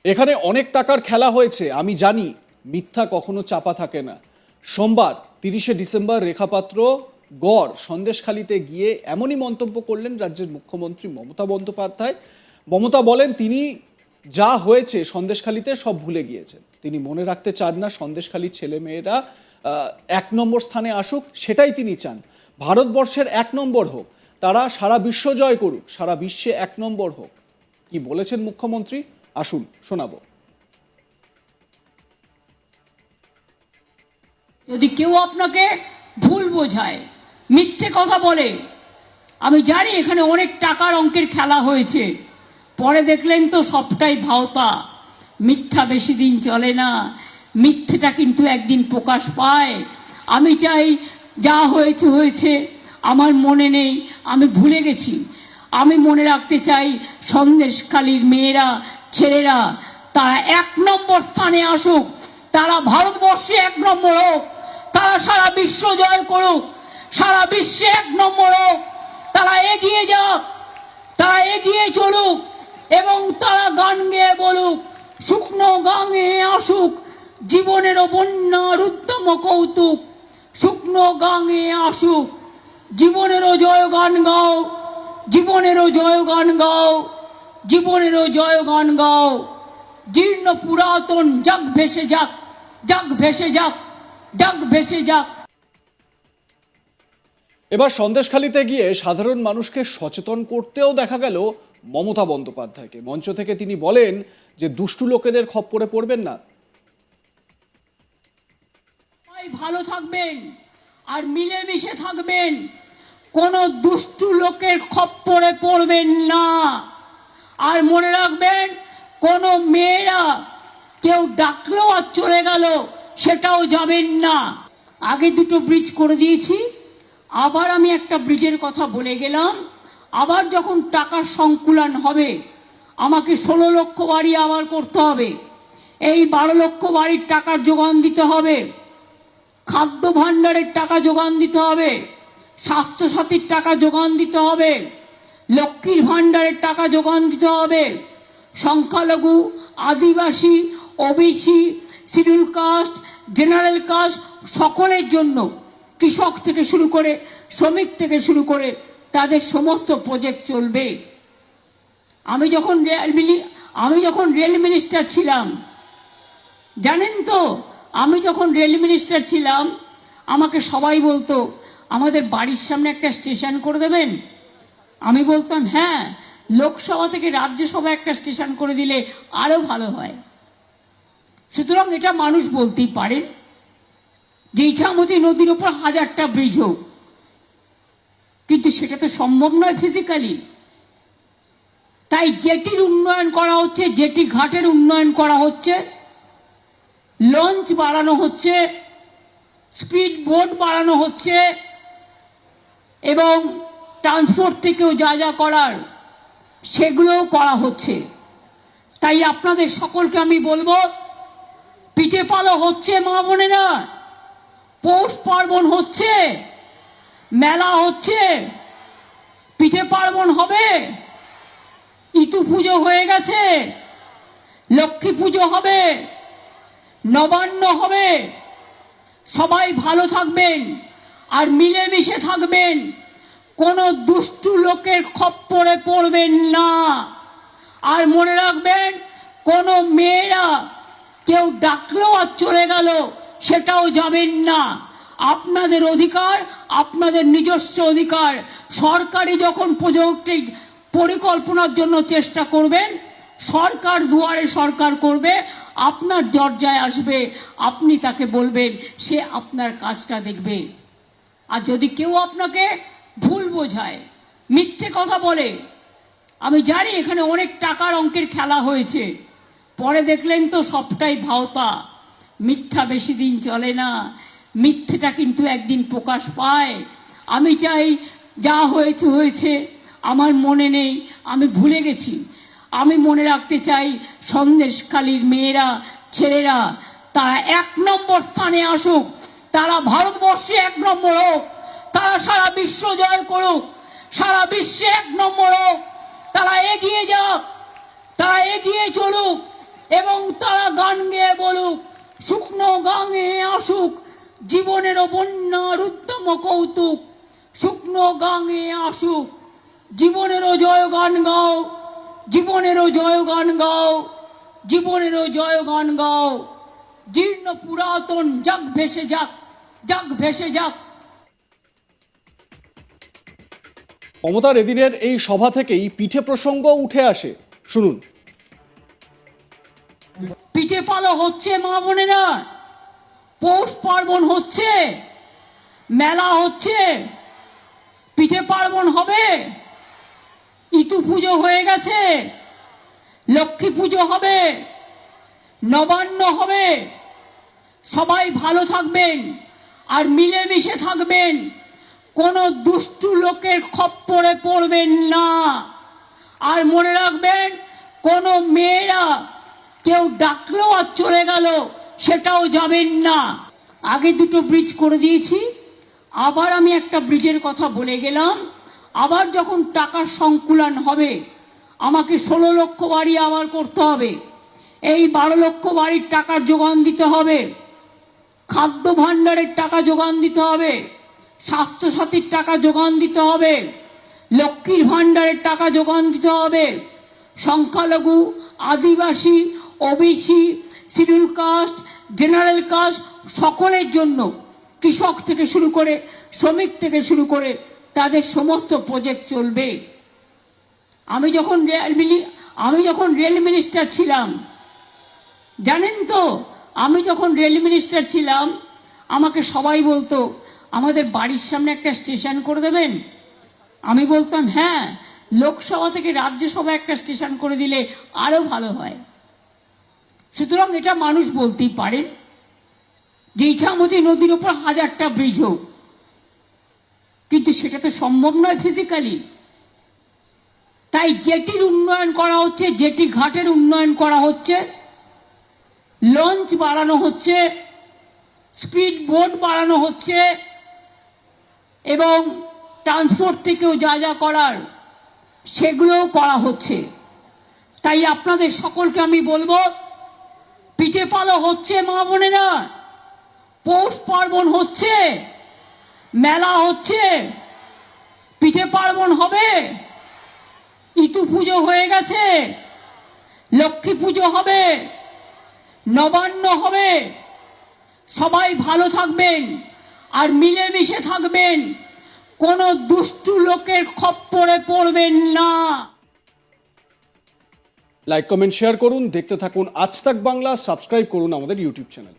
এখানে অনেক টাকার খেলা হয়েছে, আমি জানি, মিথ্যা কখনো চাপা থাকে না। সোমবার 30শে ডিসেম্বর রেখাপাত্র গড় সন্দেশখালীতে গিয়ে এমনই মন্তব্য করলেন রাজ্যের মুখ্যমন্ত্রী মমতা বন্দ্যোপাধ্যায়। মমতা বলেন তিনি যা হয়েছে সন্দেশখালীতে সব ভুলে গিয়েছেন। তিনি মনে রাখতে চান না সন্দেশখালীর ছেলেমেয়েরা 1 নম্বর স্থানে আসুক, সেটাই তিনি চান। ভারতবর্ষের 1 নম্বর হোক, তারা সারা বিশ্ব জয় করুক, সারা বিশ্বে 1 নম্বর হোক। কি বলেছেন মুখ্যমন্ত্রী, আসুন শোনাবো। যদি কেউ আপনাকে ভুল বোঝায়, মিথ্যে কথা বলে, আমি জানি এখানে অনেক টাকার অঙ্কের খেলা হয়েছে, পরে দেখলেন তো সবটাই ভাওতা। মিথ্যা বেশি দিন চলে না, মিথ্যেটা কিন্তু একদিন প্রকাশ পায়। আমি চাই যা হয়েছে হয়েছে, আমার মনে নেই, আমি ভুলে গেছি। আমি মনে রাখতে চাই সন্দেশখালীর মেয়েরা, ছেলেরা তারা 1 নম্বর স্থানে আসুক, তারা ভারতবর্ষে 1 নম্বর হোক, তারা সারা বিশ্ব জয় করুক, সারা বিশ্বে 1 নম্বর হোক, তারা এগিয়ে যাক, তারা এগিয়ে চলুক এবং তারা গান গেয়ে বলুক, শুকনো গাঙে আসুক জীবনেরও বন্যার উদ্যম কৌতুক। শুকনো গাঙে আসুক জীবনেরও জয় গান গাও, জীবনেরও জয় গান গাও, জীবনেরও জয় গান গাও। জীর্ণ পুরাতন যাক ভেসে যাক, যাক ভেসে যাক, যাক ভেসে যাক। এবার সন্দেশখালীতে গিয়ে সাধারণ মানুষকে সচেতন করতেও দেখা গেল মমতা বন্দ্যোপাধ্যায়কে। মঞ্চ থেকে তিনি বলেন যে দুষ্টু লোকেদের খপ্পরে পড়বেন না। ভালো থাকবেন আর মিলেমিশে থাকবেন, কোন দুষ্টু লোকের খপ্পরে পড়বেন না। আর মনে রাখবেন, কোন মেয়েরা কেউ ডাকলেও আর চলে গেল সেটাও যাবেন না। আগে 2টো ব্রিজ করে দিয়েছি, আবার আমি একটা ব্রিজের কথা বলে গেলাম। আবার যখন টাকার সংকুলন হবে, আমাকে 16 লক্ষ বাড়ি আবার করতে হবে। এই 12 লক্ষ বাড়ির টাকার যোগান দিতে হবে, খাদ্য ভাণ্ডারের টাকা যোগান দিতে হবে, স্বাস্থ্যসাথীর টাকা যোগান দিতে হবে, লক্ষ্মীর ভাণ্ডারের টাকা যোগান দিতে হবে, সংখ্যালঘু, আদিবাসী, OBC, schedule caste, general caste সকলের জন্য, কৃষক থেকে শুরু করে শ্রমিক থেকে শুরু করে তাদের সমস্ত প্রজেক্ট চলবে। আমি যখন রেল মিনিস্টার ছিলাম, জানেন তো, আমি যখন রেল মিনিস্টার ছিলাম আমাকে সবাই বলতো আমাদের বাড়ির সামনে একটা স্টেশন করে দেবেন। আমি বলতাম হ্যাঁ, লোকসভা থেকে রাজ্যসভা একটা স্টেশন করে দিলে আরো ভালো হয়। সুতরাং এটা মানুষ বলতেই পারেন যে ইছামতি নদীর উপর 1000টা ব্রিজ হোক, কিন্তু সেটা তো সম্ভব নয় ফিজিক্যালি। তাই জেটির উন্নয়ন করা হচ্ছে, জেটি ঘাটের উন্নয়ন করা হচ্ছে, লঞ্চ বাড়ানো হচ্ছে, স্পিড বোট বাড়ানো হচ্ছে এবং ট্রান্সপোর্ট থেকেও যা যা করার সেগুলোও করা হচ্ছে। তাই আপনাদের সকলকে আমি বলবো, পিঠে পালো হচ্ছে মা বোনেরা, পৌষ পার্বণ হচ্ছে, মেলা হচ্ছে, পিঠে পার্বণ হবে, ইতু পুজো হয়ে গেছে, লক্ষ্মী পুজো হবে, নবান্ন হবে। সবাই ভালো থাকবেন আর মিলেমিশে থাকবেন, কোন দুষ্টু লোকের খপ্পরে পড়বেন না। আর মনে রাখবেন, কোন মেয়েরা কেউ ডাকলেও আর চলে গেল সেটাও যাবেন না। আপনাদের অধিকার, আপনাদের নিজস্ব অধিকার। সরকারি যখন প্রজেক্ট পরিকল্পনার জন্য চেষ্টা করবেন, সরকার দুয়ারে সরকার করবে, আপনার দরজায় আসবে, আপনি তাকে বলবেন, সে আপনার কাজটা দেখবে। আর যদি কেউ আপনাকে ভুল বোঝায়, মিথ্যে কথা বলে, আমি জানি এখানে অনেক টাকার অঙ্কের খেলা হয়েছে, পরে দেখলেন তো সবটাই ভাওতা। মিথ্যা বেশি দিন চলে না, মিথ্যেটা কিন্তু একদিন প্রকাশ পায়। আমি চাই যা হয়েছে হয়েছে, আমার মনে নেই, আমি ভুলে গেছি। আমি মনে রাখতে চাই সন্দেশখালীর মেয়েরা, ছেলেরা তারা 1 নম্বর স্থানে আসুক, তারা ভারতবর্ষে 1 নম্বর হোক, তারা সারা বিশ্ব জয় করুক, সারা বিশ্বে 1 নম্বর হোক, তারা এগিয়ে যাক, তারা এগিয়ে চলুক এবং তারা গান গেয়ে বলুক, শুকনো গাঙে আসুক জীবনেরও বন্যার উত্তম কৌতুক। শুকনো গাঙে আসুক জীবনেরও জয় গান গাও, জীবনেরও জয় গান গাও, জীবনেরও জয় গান গাও। জীর্ণ পুরাতন যাক ভেসে যাক, যাক ভেসে যাক। মমতার এদিনের এই সভা থেকেই পিঠে প্রসঙ্গ উঠে আসে, শুনুন। পিঠে পালো হচ্ছে মা বোনেরা, পৌষ পার্বণ হচ্ছে, মেলা হচ্ছে, পিঠে পার্বণ হবে, ইতু পুজো হয়ে গেছে, লক্ষ্মী পুজো হবে, নবান্ন হবে। সবাই ভালো থাকবেন আর মিলেমিশে থাকবেন, কোনো দুষ্টু লোকের খপ্পরে পড়বেন না। আর মনে রাখবেন, কোনো মেয়েরা কেউ ডাকলেও আর চলে গেল সেটাও যাবেন না। আগে দুটো ব্রিজ করে দিয়েছি, আবার আমি একটা ব্রিজের কথা বলে গেলাম। আবার যখন টাকার সংকুলন হবে, আমাকে 16 লক্ষ বাড়ি আবার করতে হবে। এই 12 লক্ষ বাড়ির টাকার যোগান দিতে হবে, খাদ্য ভাণ্ডারের টাকা যোগান দিতে হবে, স্বাস্থ্যসাথীর টাকা যোগান দিতে হবে, লক্ষ্মীর ভাণ্ডারের টাকা যোগান দিতে হবে। সংখ্যালঘু, আদিবাসী, OBC, schedule caste, general caste সকলের জন্য, কৃষক থেকে শুরু করে শ্রমিক থেকে শুরু করে তাদের সমস্ত প্রজেক্ট চলবে। আমি যখন রেল মিনিস্টার ছিলাম, জানেন তো, আমি যখন রেল মিনিস্টার ছিলাম আমাকে সবাই বলতো, আমাদের বাড়ির সামনে একটা স্টেশন করে দেবেন। আমি বলতাম, হ্যাঁ, লোকসভা থেকে রাজ্যসভা একটা স্টেশন করে দিলে আরো ভালো হয়। সুতরাং এটা মানুষ বলতেই পারেন যে ইছামতি নদীর উপর 1000টা ব্রিজ হোক, কিন্তু সেটা তো সম্ভব নয় ফিজিক্যালি। তাই জেটির উন্নয়ন করা হচ্ছে, জেটি ঘাটের উন্নয়ন করা হচ্ছে, লঞ্চ বাড়ানো হচ্ছে, স্পিড বোট বাড়ানো হচ্ছে, এবং ট্রান্সপোর্ট থেকেও যা যা করার সেগুলোও করা হচ্ছে। তাই আপনাদের সকলকে আমি বলবো, পিঠে পালো হচ্ছে মা বোনেরা, পৌষ পার্বণ হচ্ছে, মেলা হচ্ছে, পিঠে পার্বণ হবে, ইতু পুজো হয়ে গেছে, লক্ষ্মী পুজো হবে, নবান্ন হবে। সবাই ভালো থাকবেন আর মিলেমিশে থাকবেন, কোনো দুষ্টু লোকের খপ্পরে পড়বেন না। লাইক, কমেন্ট, শেয়ার করুন, দেখতে থাকুন আজ তাক বাংলা, সাবস্ক্রাইব করুন আমাদের ইউটিউব চ্যানেল।